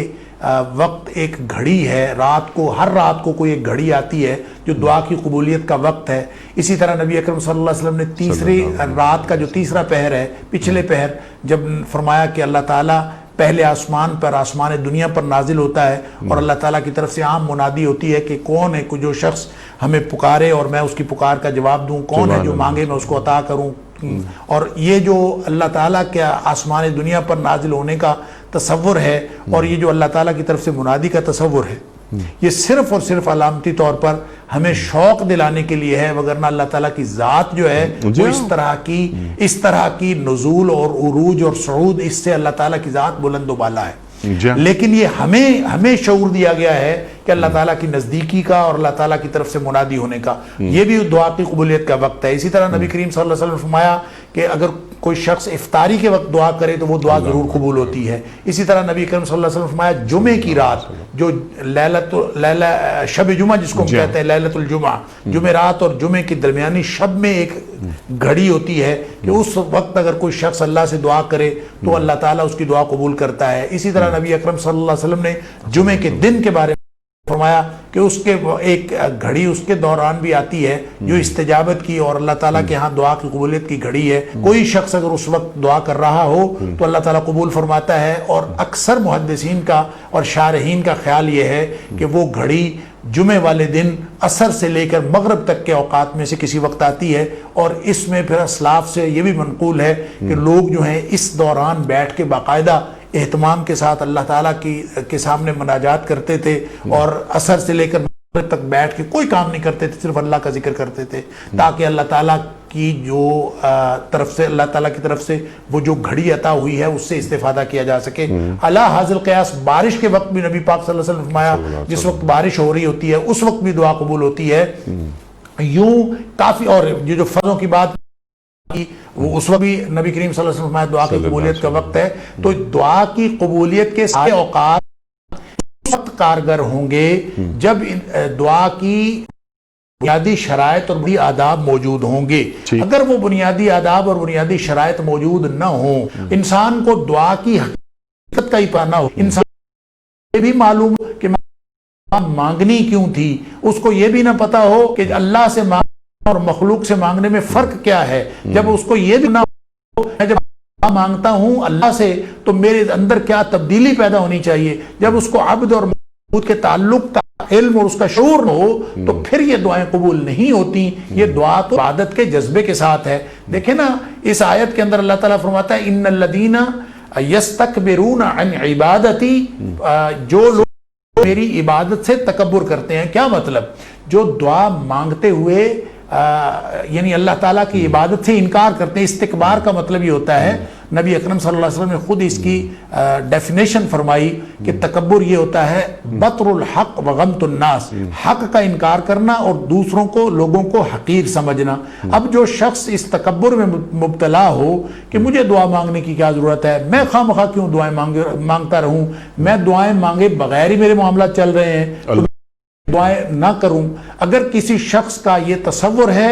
وقت ایک گھڑی ہے، رات کو ہر رات کو کوئی ایک گھڑی آتی ہے جو دعا کی قبولیت کا وقت ہے۔ اسی طرح نبی اکرم صلی اللہ علیہ وسلم نے تیسری رات کا جو تیسرا پہر ہے، پچھلے پہر، جب فرمایا کہ اللہ تعالیٰ پہلے آسمان پر، آسمان دنیا پر نازل ہوتا ہے، اور اللہ تعالیٰ کی طرف سے عام منادی ہوتی ہے کہ کون ہے جو شخص ہمیں پکارے اور میں اس کی پکار کا جواب دوں، کون ہے جو مانگے میں اس کو عطا کروں۔ اور یہ جو اللہ تعالیٰ کے آسمان دنیا پر نازل ہونے کا تصور ہے، اور یہ جو اللہ تعالیٰ کی طرف سے منادی کا تصور ہے، یہ صرف اور صرف علامتی طور پر ہمیں شوق دلانے کے لیے ہے، وگرنہ اللہ تعالیٰ کی ذات جو ہے وہ اس طرح کی نزول اور عروج اور صعود، اس سے اللہ تعالیٰ کی ذات بلند و بالا ہے۔ لیکن یہ ہمیں شعور دیا گیا ہے کہ اللہ تعالیٰ کی نزدیکی کا اور اللہ تعالیٰ کی طرف سے منادی ہونے کا، یہ بھی دعا کی قبولیت کا وقت ہے۔ اسی طرح نبی کریم صلی اللہ علیہ وسلم نے فرمایا کہ اگر کوئی شخص افطاری کے وقت دعا کرے تو وہ دعا ضرور قبول ہوتی ہے۔ اسی طرح نبی کریم صلی اللہ علیہ وسلم نے فرمایا جمعے کی رات، جو شب جمعہ جس کو ہم کہتے ہیں، لیلۃ الجمعہ، جمعرات اور جمعے کی درمیانی شب میں ایک گھڑی ہوتی ہے کہ اس وقت اگر کوئی شخص اللہ سے دعا کرے تو اللہ تعالیٰ اس کی دعا قبول کرتا ہے۔ اسی طرح نبی اکرم صلی اللہ علیہ وسلم نے جمعے کے دن کے بارے میں فرمایا کہ اس کے ایک گھڑی اس کے دوران بھی آتی ہے جو استجابت کی اور اللہ تعالیٰ کے ہاں دعا کی قبولیت کی گھڑی ہے. کوئی شخص اگر اس وقت دعا کر رہا ہو تو اللہ تعالیٰ قبول فرماتا ہے. اور اکثر محدثین کا اور شارحین کا خیال یہ ہے کہ وہ گھڑی جمعے والے دن عصر سے لے کر مغرب تک کے اوقات میں سے کسی وقت آتی ہے. اور اس میں پھر اسلاف سے یہ بھی منقول ہے کہ لوگ جو ہیں اس دوران بیٹھ کے باقاعدہ اہتمام کے ساتھ اللہ تعالیٰ کے سامنے مناجات کرتے تھے اور عصر سے لے کر مغرب تک بیٹھ کے کوئی کام نہیں کرتے تھے, صرف اللہ کا ذکر کرتے تھے تاکہ اللہ تعالیٰ کی جو اللہ تعالیٰ کی طرف سے وہ جو گھڑی عطا ہوئی ہے اس سے استفادہ کیا جا سکے. علی حاضر قیاس بارش کے وقت بھی نبی پاک صلی اللہ علیہ وسلم نے فرمایا جس وقت بارش ہو رہی ہوتی ہے اس وقت بھی دعا قبول ہوتی ہے. یوں کافی, اور یہ جو فرضوں کی بات وہ اس وقت بھی نبی کریم صلی اللہ علیہ وسلم فرمایا دعا کی قبولیت کا وقت ہے. تو دعا کی قبولیت کے سارے اوقات اس وقت کارگر ہوں گے جب دعا کی بنیادی شرائط اور بنیادی آداب موجود ہوں گے. اگر وہ بنیادی آداب اور بنیادی شرائط موجود نہ ہوں, انسان کو دعا کی حقیقت کا ہی پتہ نہ ہو, انسان یہ بھی معلوم کہ مانگنی کیوں تھی, اس کو یہ بھی نہ پتا ہو کہ اللہ سے مانگنا اور مخلوق سے مانگنے میں فرق کیا ہے, جب اس کو یہ بھی نہ ہو میں جب مانگتا ہوں اللہ سے تو میرے اندر کیا تبدیلی پیدا ہونی چاہیے, جب اس کو عبد اور معبود کے تعلق کا علم اور اس کا شعور نہ ہو تو پھر یہ دعائیں قبول نہیں ہوتی. یہ دعا تو عبادت کے جذبے کے ساتھ ہے. دیکھیں نا اس آیت کے اندر اللہ تعالیٰ فرماتا ہے ان الذین یستکبرون عن عبادتی, جو لوگ میری عبادت سے تکبر کرتے ہیں. کیا مطلب؟ جو دعا مانگتے ہوئے یعنی اللہ تعالیٰ کی عبادت سے انکار کرتے ہیں. استکبار کا مطلب یہ ہوتا ہے, نبی اکرم صلی اللہ علیہ وسلم نے خود اس کی ڈیفینیشن فرمائی کہ تکبر یہ ہوتا ہے بطر الحق وغمت الناس, حق کا انکار کرنا اور دوسروں کو لوگوں کو حقیر سمجھنا. اب جو شخص اس تکبر میں مبتلا ہو کہ مجھے دعا مانگنے کی کیا ضرورت ہے, میں خواہ مخواہ کیوں دعائیں مانگتا رہوں, میں دعائیں مانگے بغیر ہی میرے معاملات چل رہے ہیں, دعائیں نہ کروں. اگر کسی شخص کا یہ تصور ہے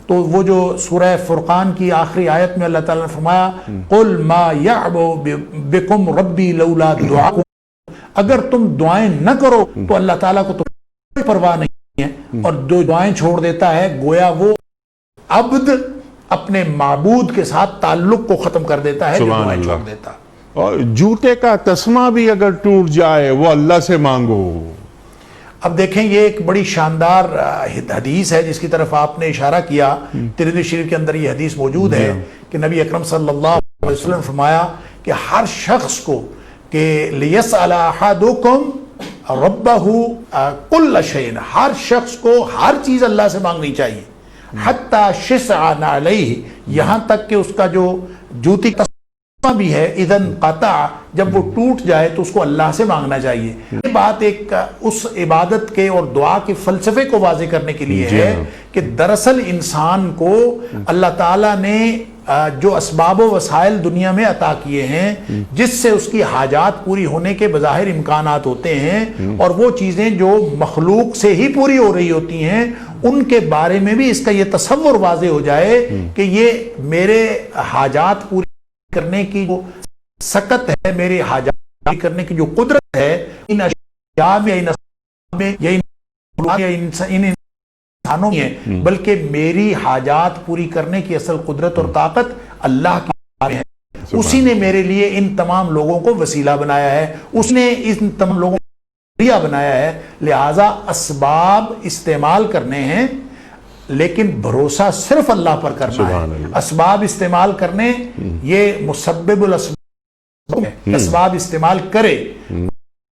تو وہ جو سورہ فرقان کی آخری آیت میں اللہ تعالیٰ نے فرمایا قل ما يعبأ بكم ربی لولا دعاءکم, اگر تم دعائیں نہ کرو تو اللہ تعالیٰ کو تو کوئی پرواہ نہیں ہے, اور جو دعائیں چھوڑ دیتا ہے گویا وہ عبد اپنے معبود کے ساتھ تعلق کو ختم کر دیتا ہے جو دعائیں چھوڑ دیتا. اور جوتے کا تسمہ بھی اگر ٹوٹ جائے وہ اللہ سے مانگو. اب دیکھیں یہ ایک بڑی شاندار حدیث ہے جس کی طرف آپ نے اشارہ کیا. ترمذی شریف کے اندر یہ حدیث موجود ہے کہ نبی اکرم صلی اللہ علیہ وسلم نے فرمایا کہ ہر شخص کو کہ لِيَسْأَلَ أَحَدُكُمْ رَبَّهُ كُلَّ شَيْءٍ, ہر شخص کو ہر چیز اللہ سے مانگنی چاہیے. حَتَّى شِسْعَ نَعْلَيْهِ, یہاں تک کہ اس کا جو جوتی کا بھی ہے اذن قطع, جب وہ ٹوٹ جائے تو اس کو اللہ سے مانگنا چاہیے. یہ بات ایک اس عبادت کے اور دعا کے فلسفے کو واضح کرنے کے لیے ہے کہ دراصل انسان کو اللہ تعالیٰ نے جو اسباب و وسائل دنیا میں عطا کیے ہیں جس سے اس کی حاجات پوری ہونے کے بظاہر امکانات ہوتے ہیں, اور وہ چیزیں جو مخلوق سے ہی پوری ہو رہی ہوتی ہیں ان کے بارے میں بھی اس کا یہ تصور واضح ہو جائے کہ یہ میرے حاجات پوری کرنے کی جو سکت ہے, میری حاجات کرنے کی جو قدرت ہے ان اشیاء میں یا ان انسانوں میں ہے, بلکہ میری حاجات پوری کرنے کی اصل قدرت اور طاقت اللہ کی ہے. اسی نے میرے لیے ان تمام لوگوں کو وسیلہ بنایا ہے, اس نے ان تمام لوگوں کو ذریعہ بنایا ہے. لہٰذا اسباب استعمال کرنے ہیں لیکن بھروسہ صرف اللہ پر کرنا ہے. اسباب استعمال کرنے یہ مسبب الاسباب ہے, اسباب استعمال کرے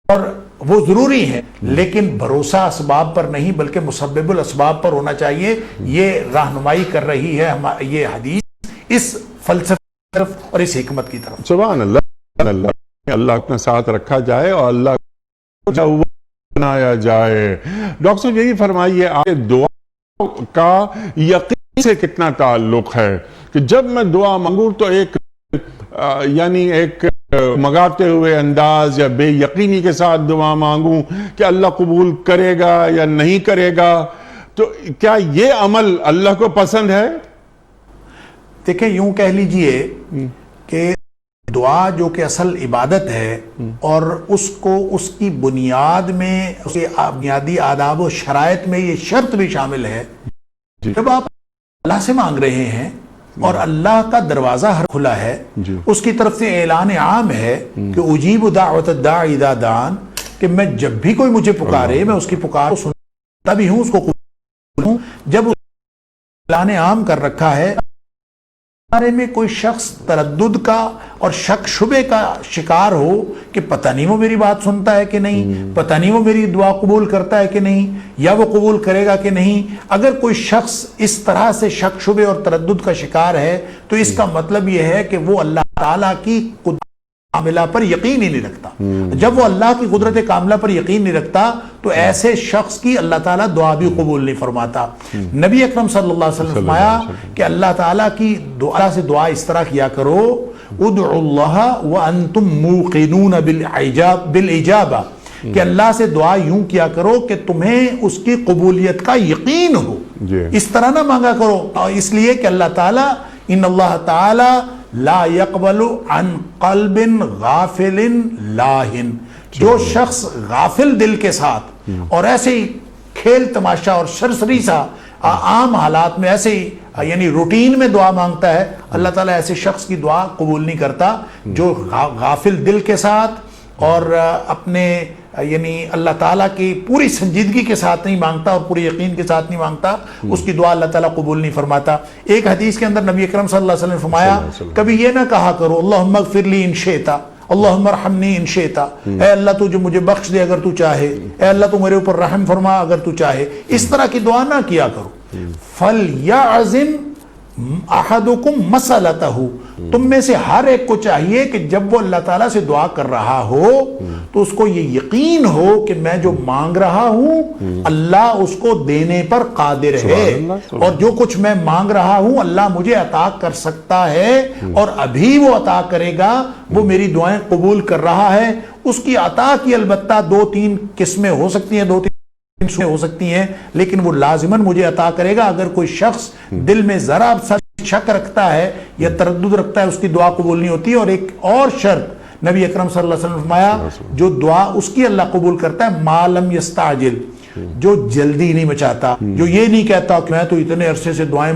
اور وہ ضروری ہے لیکن بھروسہ اسباب پر نہیں بلکہ مسبب الاسباب پر ہونا چاہیے. یہ رہنمائی کر رہی ہے یہ حدیث اس فلسفے کی طرف اور اس حکمت کی طرف. سبحان اللہ. اللہ اپنا ساتھ رکھا جائے اور اللہ بنایا جائے. ڈاکٹر صاحب یہی فرمائیے آپ دعا کا یقین سے کتنا تعلق ہے کہ جب میں دعا مانگوں تو ایک یعنی ایک مگاتے ہوئے انداز یا بے یقینی کے ساتھ دعا مانگوں کہ اللہ قبول کرے گا یا نہیں کرے گا, تو کیا یہ عمل اللہ کو پسند ہے؟ دیکھیں یوں کہہ لیجئے کہ دعا جو کہ اصل عبادت ہے اور اس کو اس کی بنیاد میں اس کے بنیادی آداب و شرائط میں یہ شرط بھی شامل ہے، جب آپ اللہ سے مانگ رہے ہیں اور اللہ کا دروازہ ہر کھلا ہے، اس کی طرف سے اعلان عام ہے کہ اجیب دعوت الداعی اذا دعان، کہ میں جب بھی کوئی مجھے پکارے میں اس کی پکار کو سنتا بھی ہوں، اس کو قبول ہوں. جب اعلان عام کر رکھا ہے، بارے میں کوئی شخص تردد کا اور شک شبے کا شکار ہو کہ پتہ نہیں وہ میری بات سنتا ہے کہ نہیں، پتہ نہیں وہ میری دعا قبول کرتا ہے کہ نہیں، یا وہ قبول کرے گا کہ نہیں، اگر کوئی شخص اس طرح سے شک شبے اور تردد کا شکار ہے تو اس کا مطلب یہ ہے کہ وہ اللہ تعالیٰ کی قدرت کاملہ پر یقین ہی نہیں رکھتا. جب وہ اللہ کی قدرت کاملہ پر یقین نہیں رکھتا تو ایسے شخص کی اللہ تعالیٰ دعا بھی قبول نہیں فرماتا. نبی اکرم صلی اللہ علیہ وسلم نے فرمایا کہ اللہ تعالیٰ کی دعا سے دعا اس طرح کیا کرو، ادعوا اللہ وانتم موقنون بالاجابہ، کہ اللہ سے دعا یوں کیا کرو کہ تمہیں اس کی قبولیت کا یقین ہو. اس طرح نہ مانگا کرو، اس لیے کہ اللہ تعالیٰ ان اللہ تعالیٰ لا يقبل عن قلب غافل لاہن، جو شخص غافل دل کے ساتھ اور ایسے ہی کھیل تماشا اور سرسری سا عام حالات میں ایسے ہی یعنی روٹین میں دعا مانگتا ہے، اللہ تعالیٰ ایسے شخص کی دعا قبول نہیں کرتا. جو غافل دل کے ساتھ اور اپنے یعنی اللہ تعالیٰ کی پوری سنجیدگی کے ساتھ نہیں مانگتا اور پوری یقین کے ساتھ نہیں مانگتا، اس کی دعا اللہ تعالیٰ قبول نہیں فرماتا. ایک حدیث کے اندر نبی اکرم صلی اللہ علیہ وسلم نے فرمایا کبھی یہ نہ کہا کرو اللہم اغفر لی ان شئت، اللہم ارحمنی ان شئت، اے اللہ تو جو مجھے بخش دے اگر تو چاہے، اے اللہ تو میرے اوپر رحم فرما اگر تو چاہے. اس طرح کی دعا نہ کیا کرو. فَلْيَعْزِمْ احدکم مسئلتہ، تم میں سے ہر ایک کو چاہیے کہ جب وہ اللہ تعالیٰ سے دعا کر رہا ہو تو اس کو یہ یقین ہو کہ میں جو مانگ رہا ہوں اللہ اس کو دینے پر قادر ہے، اور جو کچھ میں مانگ رہا ہوں اللہ مجھے عطا کر سکتا ہے اور ابھی وہ عطا کرے گا، وہ میری دعائیں قبول کر رہا ہے. اس کی عطا کی البتہ دو تین قسمیں ہو سکتی ہیں، دو تین ہو سکتی ہیں، لیکن وہ لازماً مجھے عطا کرے گا. اگر کوئی شخص دل میں ذرا سا شک رکھتا ہے یا تردد رکھتا ہے اس کی دعا قبول نہیں ہوتی. اور ایک اور شرط نبی اکرم صلی اللہ علیہ وسلم نے فرمایا جو دعا اس کی اللہ قبول کرتا ہے ما لم یستعجل، جو جلدی نہیں مچاتا، جو یہ نہیں کہتا کہ میں تو اتنے عرصے سے دعائیں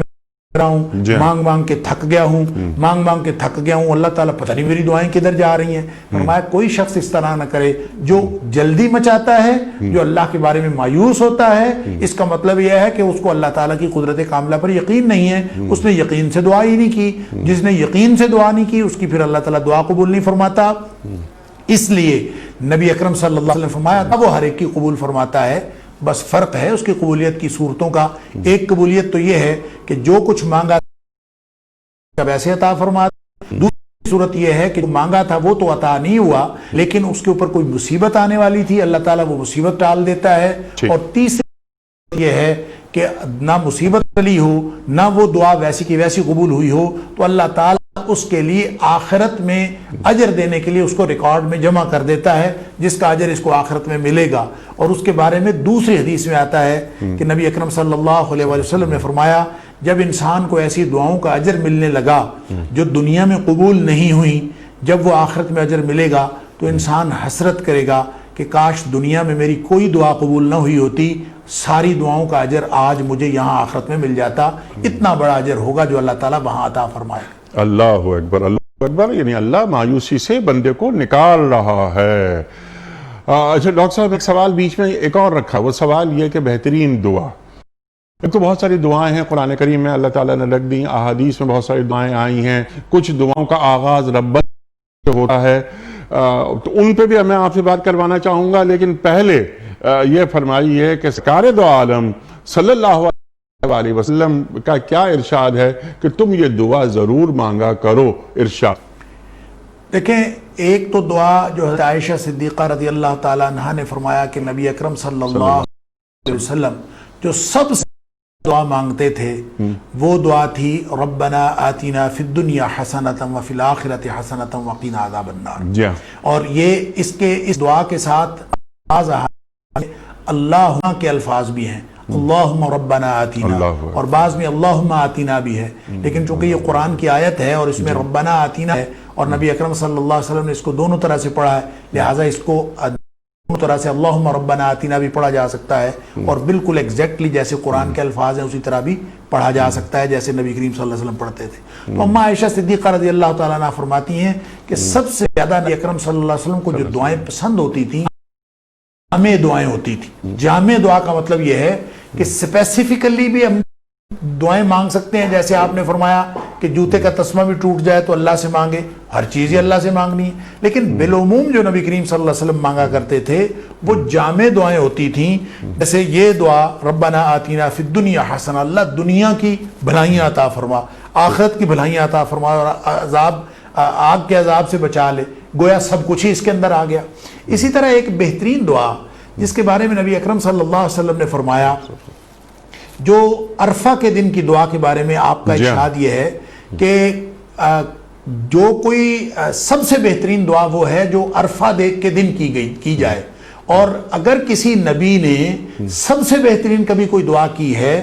رہا ہوں، مانگ مانگ کے تھک گیا ہوں، مانگ مانگ کے تھک گیا ہوں، اللہ تعالیٰ پتہ نہیں میری دعائیں کدھر جا رہی ہیں. فرمایا کوئی شخص اس طرح نہ کرے. جو جلدی مچاتا ہے، جو اللہ کے بارے میں مایوس ہوتا ہے، اس کا مطلب یہ ہے کہ اس کو اللہ تعالیٰ کی قدرت کاملہ پر یقین نہیں ہے، اس نے یقین سے دعا ہی نہیں کی. جس نے یقین سے دعا نہیں کی اس کی پھر اللہ تعالیٰ دعا قبول نہیں فرماتا. اس لیے نبی اکرم صلی اللہ علیہ وسلم نے فرمایا وہ ہر ایک کی قبول فرماتا ہے، بس فرق ہے اس کی قبولیت کی صورتوں کا. ایک قبولیت تو یہ ہے کہ جو کچھ مانگا ویسے عطا فرما، دوسری صورت یہ ہے کہ جو مانگا تھا وہ تو عطا نہیں ہوا لیکن اس کے اوپر کوئی مصیبت آنے والی تھی، اللہ تعالیٰ وہ مصیبت ٹال دیتا ہے. اور تیسری یہ ہے کہ نہ مصیبت ٹلی ہو نہ وہ دعا ویسی کی ویسی قبول ہوئی ہو تو اللہ تعالیٰ اس کے لیے آخرت میں اجر دینے کے لیے اس کو ریکارڈ میں جمع کر دیتا ہے، جس کا اجر اس کو آخرت میں ملے گا. اور اس کے بارے میں دوسری حدیث میں آتا ہے کہ نبی اکرم صلی اللہ علیہ وسلم نے فرمایا جب انسان کو ایسی دعاؤں کا اجر ملنے لگا جو دنیا میں قبول نہیں ہوئی، جب وہ آخرت میں اجر ملے گا تو انسان حسرت کرے گا کہ کاش دنیا میں میری کوئی دعا قبول نہ ہوئی ہوتی، ساری دعاؤں کا اجر آج مجھے یہاں آخرت میں مل جاتا. اتنا بڑا اجر ہوگا جو اللہ تعالیٰ وہاں عطا فرمائے. اللہ اکبر، اللہ اکبر. یعنی اللہ مایوسی سے بندے کو نکال رہا ہے. اچھا ڈاکٹر صاحب ایک سوال بیچ میں ایک اور رکھا، وہ سوال یہ کہ بہترین دعا، ایک تو بہت ساری دعائیں ہیں قرآن کریم میں اللہ تعالیٰ نے رکھ دی، احادیث میں بہت ساری دعائیں آئی ہیں، کچھ دعاؤں کا آغاز رب سے ہوتا ہے، تو ان پہ بھی میں آپ سے بات کروانا چاہوں گا. لیکن پہلے یہ فرمائیے کہ سرکار دو عالم صلی اللہ علیہ وسلم کا کیا ارشاد ہے کہ تم یہ دعا ضرور مانگا کرو. ارشاد دیکھیں، ایک تو دعا جو حضرت عائشہ صدیقہ رضی اللہ تعالیٰ عنہ نے فرمایا کہ نبی اکرم صلی اللہ علیہ وسلم جو سب سے دعا مانگتے تھے وہ دعا تھی ربنا آتنا فی الدنیا حسنۃ وفی الآخرۃ حسنۃ وقنا عذاب النار. اور یہ اس دعا کے ساتھ اللہ کے الفاظ بھی ہیں. اللہم ربنا آتینا، اور بعض میں اللہم آتینا بھی ہے، لیکن چونکہ یہ قرآن کی آیت ہے اور اس میں ربنا آتینا ہے اور نبی اکرم صلی اللہ علیہ وسلم نے اس کو دونوں طرح سے پڑھا ہے، لہٰذا اس کو دونوں طرح سے اللہم ربنا آتینا بھی پڑھا جا سکتا ہے، اور بالکل ایگزیکٹلی جیسے قرآن کے الفاظ ہیں اسی طرح بھی پڑھا جا سکتا ہے جیسے نبی کریم صلی اللہ علیہ وسلم پڑھتے تھے۔ تو اماں عائشہ صدیقہ رضی اللہ تعالیٰ عنہا فرماتی ہیں کہ سب سے زیادہ نبی اکرم صلی اللہ علیہ وسلم کو جو دعائیں پسند ہوتی تھیں جامع دعائیں ہوتی تھیں۔ جامع دعا کا مطلب یہ ہے کہ اسپیسیفکلی بھی ہم دعائیں مانگ سکتے ہیں، جیسے آپ نے فرمایا کہ جوتے کا تسمہ بھی ٹوٹ جائے تو اللہ سے مانگے، ہر چیز ہی اللہ سے مانگنی ہے، لیکن بالعموم جو نبی کریم صلی اللہ علیہ وسلم مانگا کرتے تھے وہ جامع دعائیں ہوتی تھیں، جیسے یہ دعا ربنا آتینا فی الدنیا حسنہ، اللہ دنیا کی بھلائیاں عطا فرما، آخرت کی بھلائیاں عطا فرما اور آگ کے عذاب سے بچا لے، گویا سب کچھ ہی اس کے اندر آ گیا۔ اسی طرح ایک بہترین دعا جس کے بارے میں نبی اکرم صلی اللہ علیہ وسلم نے فرمایا، جو عرفہ کے دن کی دعا کے بارے میں آپ کا ارشاد یہ ہے کہ جو کوئی سب سے بہترین دعا وہ ہے جو عرفہ کے دن کی جائے، اور اگر کسی نبی نے سب سے بہترین کبھی کوئی دعا کی ہے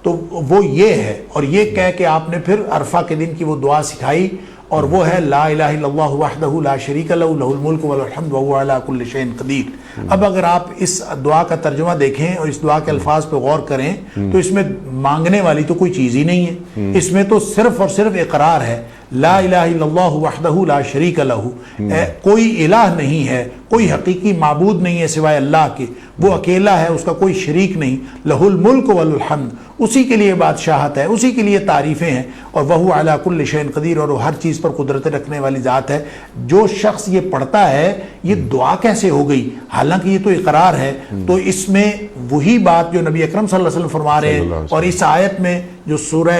تو وہ یہ ہے، اور یہ کہہ کہ آپ نے پھر عرفہ کے دن کی وہ دعا سکھائی، اور وہ ہے لا الہ الا اللہ وحدہ لا شریک لہ لہ الملک ولہ الحمد وہو علی کل شیء قدیر۔ اب اگر آپ اس دعا کا ترجمہ دیکھیں اور اس دعا کے الفاظ پہ غور کریں تو اس میں مانگنے والی تو کوئی چیز ہی نہیں ہے، اس میں تو صرف اور صرف اقرار ہے، لا الہ الا اللہ وحدہ لا شریک لہ، کوئی الہ نہیں ہے، کوئی حقیقی معبود نہیں ہے سوائے اللہ کے، وہ اکیلا ہے، اس کا کوئی شریک نہیں، لہ الملک والحمد، اسی کے لیے بادشاہت ہے، اسی کے لیے تعریفیں ہیں، اور وہو علی کل شیء قدیر، اور وہ ہر چیز پر قدرت رکھنے والی ذات ہے۔ جو شخص یہ پڑھتا ہے یہ دعا کیسے ہو گئی، حالانکہ یہ تو اقرار ہے، تو اس میں وہی بات جو نبی اکرم صلی اللہ علیہ وسلم فرما رہے ہیں، اور اس آیت میں جو سورہ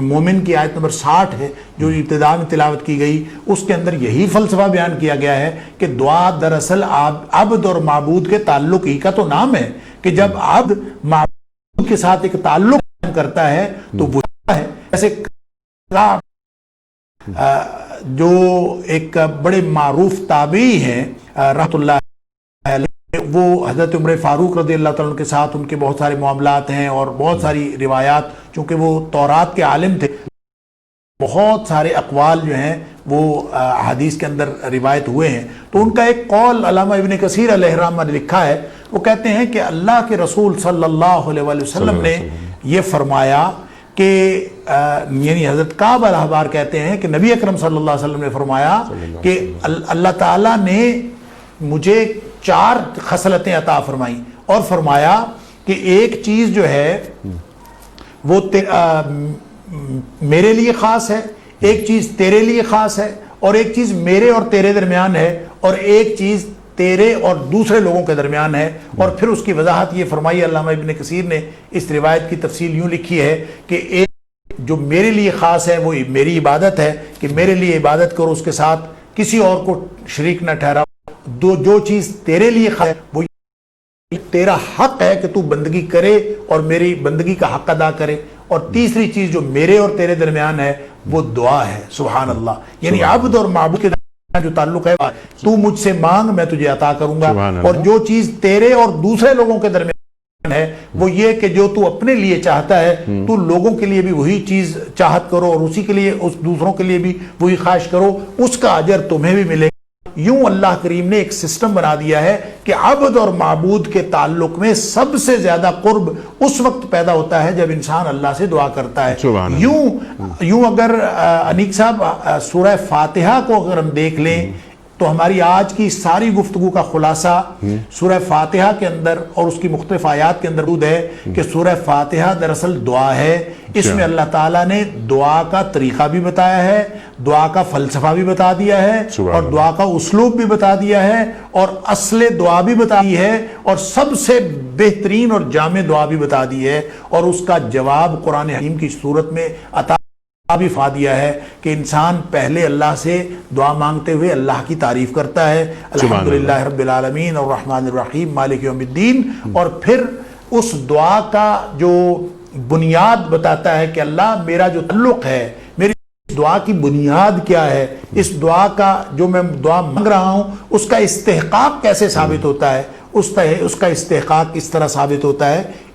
مومن کی آیت نمبر 60 ہے جو ابتدا میں تلاوت کی گئی، اس کے اندر یہی فلسفہ بیان کیا گیا ہے کہ دعا دراصل عبد اور معبود کے تعلق ہی کا تو نام ہے، کہ جب عبد معبود کے ساتھ ایک تعلق کرتا ہے تو وہ ہے۔ ایسے جو ایک بڑے معروف تابعی ہیں رحمۃ اللہ علیہ، وہ حضرت عمر فاروق رضی اللہ تعالیٰ عنہ کے ساتھ ان کے بہت سارے معاملات ہیں اور بہت ساری روایات، چونکہ وہ تورات کے عالم تھے، بہت سارے اقوال جو ہیں وہ حدیث کے اندر روایت ہوئے ہیں، تو ان کا ایک قول علامہ ابن کثیر علیہ الرحمہ نے لکھا ہے، وہ کہتے ہیں کہ اللہ کے رسول صلی اللہ علیہ وسلم نے یہ فرمایا کہ یعنی حضرت کعب الاحبار کہتے ہیں کہ نبی اکرم صلی اللہ علیہ وسلم نے فرمایا کہ اللہ تعالیٰ نے مجھے 4 خصلتیں عطا فرمائیں، اور فرمایا کہ ایک چیز جو ہے وہ میرے لیے خاص ہے، ایک چیز تیرے لیے خاص ہے، اور ایک چیز میرے اور تیرے درمیان ہے، اور ایک چیز تیرے اور دوسرے لوگوں کے درمیان ہے۔ اور پھر اس کی وضاحت یہ فرمائی، علامہ ابن کثیر نے اس روایت کی تفصیل یوں لکھی ہے کہ ایک جو میرے لیے خاص ہے وہ میری عبادت ہے، کہ میرے لیے عبادت کرو، اس کے ساتھ کسی اور کو شریک نہ ٹھہراؤ۔ جو چیز تیرے لیے خاص ہے وہ تیرا حق ہے کہ تو بندگی کرے اور میری بندگی کا حق ادا کرے، اور تیسری چیز جو میرے اور تیرے درمیان ہے وہ دعا ہے۔ سبحان اللہ، یعنی عبد اور معبود کے درمیان جو تعلق ہے، تو مجھ سے مانگ میں تجھے عطا کروں گا، اور جو چیز تیرے اور دوسرے لوگوں کے درمیان ہے وہ یہ کہ جو تو اپنے لیے چاہتا ہے تو لوگوں کے لیے بھی وہی چیز چاہت کرو، اور اسی کے لیے اس دوسروں کے لیے بھی وہی خواہش کرو، اس کا اجر تمہیں بھی ملے۔ یوں اللہ کریم نے ایک سسٹم بنا دیا ہے کہ عبد اور معبود کے تعلق میں سب سے زیادہ قرب اس وقت پیدا ہوتا ہے جب انسان اللہ سے دعا کرتا ہے۔ یوں اگر انیک صاحب سورہ فاتحہ کو اگر ہم دیکھ لیں تو ہماری آج کی ساری گفتگو کا خلاصہ سورہ فاتحہ کے اندر اور اس کی مختلف آیات کے اندر موجود ہے کہ سورہ فاتحہ دراصل دعا ہے۔ اس میں اللہ تعالیٰ نے دعا کا طریقہ بھی بتایا ہے، دعا کا فلسفہ بھی بتا دیا ہے، اور دعا کا اسلوب بھی بتا دیا ہے، اور اصل دعا بھی بتا دی ہے، اور سب سے بہترین اور جامع دعا بھی بتا دی ہے، اور اس کا جواب قرآن حکیم کی صورت میں عطا بھی فرما دیا ہے کہ انسان پہلے اللہ سے دعا مانگتے ہوئے اللہ کی تعریف کرتا ہے، الحمدللہ رب العالمین الرحمن الرحیم مالک یوم الدین، اور پھر اس دعا کا جو بنیاد بتاتا ہے کہ اللہ میرا جو تعلق ہے، میری دعا کی بنیاد کیا ہے، اس دعا کا جو میں دعا مانگ رہا ہوں اس کا استحقاق کیسے ثابت ہوتا ہے، اس کا استحقاق اس طرح ثابت ہوتا ہے،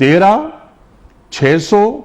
13, 600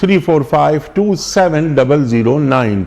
3452709।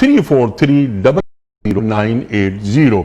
343000980।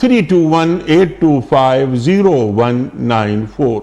32182509194।